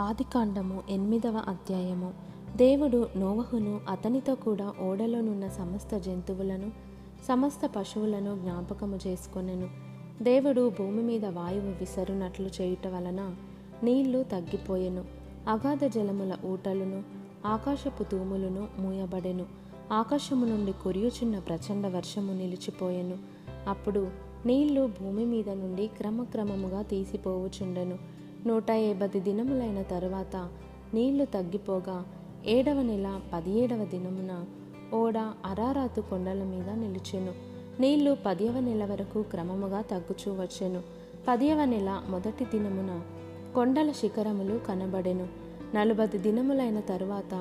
ఆదికాండము 8వ అధ్యాయము. దేవుడు నోవహును అతనితో కూడా ఓడలోనున్న సమస్త జంతువులను సమస్త పశువులను జ్ఞాపకము చేసుకొనెను. దేవుడు భూమి మీద వాయువు విసరునట్లు చేయుట వలన నీళ్లు తగ్గిపోయెను. అగాధ జలముల ఊటలును ఆకాశపు తూములను మూయబడెను. ఆకాశము నుండి కురియుచున్న ప్రచండ వర్షము నిలిచిపోయెను. అప్పుడు నీళ్లు భూమి మీద నుండి క్రమక్రమముగా తీసిపోవుచుండెను. 180 దినములైన తరువాత నీళ్లు తగ్గిపోగా 7వ నెల 17వ దినమున ఓడ అరారాతు కొండల మీద నిలిచెను. నీళ్లు 10వ నెల వరకు క్రమముగా తగ్గుచూ వచ్చెను. 10వ నెల మొదటి దినమున కొండల శిఖరములు కనబడెను. 40 దినములైన తరువాత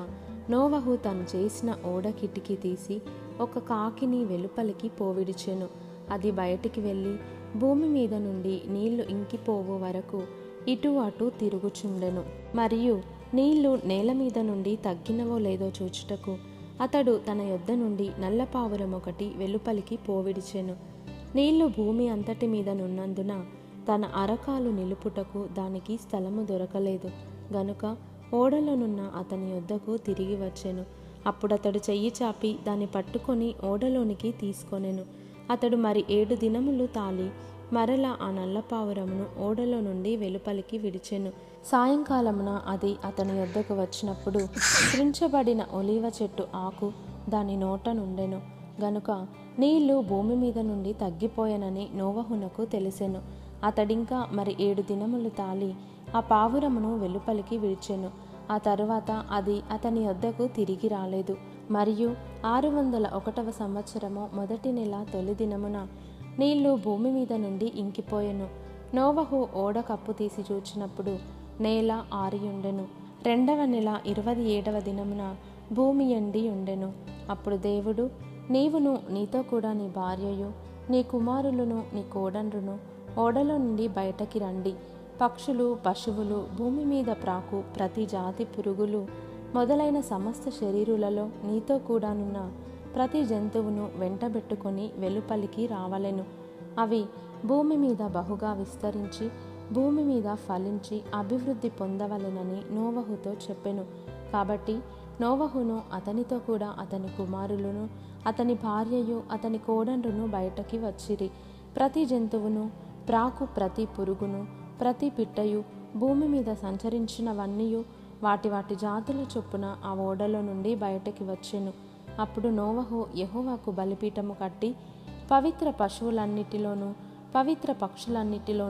నోవహు తను చేసిన ఓడ కిటికీ తీసి ఒక కాకిని వెలుపలికి పోవిడిచెను. అది బయటికి వెళ్ళి భూమి మీద నుండి నీళ్లు ఇంకిపోవు వరకు ఇటు అటు తిరుగుచుండెను. మరియు నీళ్లు నేల మీద నుండి తగ్గినవో లేదో చూచుటకు అతడు తన యొద్ద నుండి నల్ల పావురం ఒకటి వెలుపలికి పోవిడిచెను. నీళ్లు భూమి అంతటి మీద నున్నందున తన అరకాలు నిలుపుటకు దానికి స్థలము దొరకలేదు గనుక ఓడలోనున్న అతని యొద్దకు తిరిగి వచ్చెను. అప్పుడతడు చెయ్యి చాపి దాన్ని పట్టుకొని ఓడలోనికి తీసుకొనెను. అతడు మరి 7 దినములు తాలి మరలా ఆ నల్లపావురమును ఓడలో నుండి వెలుపలికి విడిచెను. సాయంకాలమున అది అతని యొద్దకు వచ్చినప్పుడు త్రుంచబడిన ఒలీవ చెట్టు ఆకు దాని నోట నుండెను గనుక నీళ్లు భూమి మీద నుండి తగ్గిపోయెనని నోవహునకు తెలిసెను. అతడింకా మరి 7 దినములు తాలి ఆ పావురమును వెలుపలికి విడిచెను. ఆ తరువాత అది అతని యొద్దకు తిరిగి రాలేదు. మరియు 601వ సంవత్సరము మొదటి నెల తొలి దినమున నీళ్లు భూమి మీద నుండి ఇంకిపోయెను. నోవహు ఓడ కప్పు తీసి చూచినప్పుడు నేల ఆరియుండెను. 2వ నెల 27వ దినమున భూమి ఎండి ఉండెను. అప్పుడు దేవుడు, నీవును నీతో కూడా నీ భార్యయు నీ కుమారులను నీ కోడండ్రును ఓడలో నుండి బయటకి రండి. పక్షులు పశువులు భూమి మీద ప్రాకు ప్రతి జాతి పురుగులు మొదలైన సమస్త శరీరులలో నీతో కూడానున్న ప్రతి జంతువును వెంటబెట్టుకొని వెలుపలికి రావలెను. అవి భూమి మీద బహుగా విస్తరించి భూమి మీద ఫలించి అభివృద్ధి పొందవలెనని నోవహుతో చెప్పెను. కాబట్టి నోవహును అతనితో కూడా అతని కుమారులను అతని భార్యయు అతని కోడండ్రును బయటకి వచ్చిరి. ప్రతి జంతువును ప్రాకు ప్రతి పురుగును ప్రతి పిట్టయు భూమి మీద సంచరించినవన్నీయు వాటి వాటి జాతుల చొప్పున ఆ ఓడలో నుండి బయటకి వచ్చెను. అప్పుడు నోవహు యెహోవాకు బలిపీఠము కట్టి పవిత్ర పశువులన్నిటిలోనూ పవిత్ర పక్షులన్నిటిలోనూ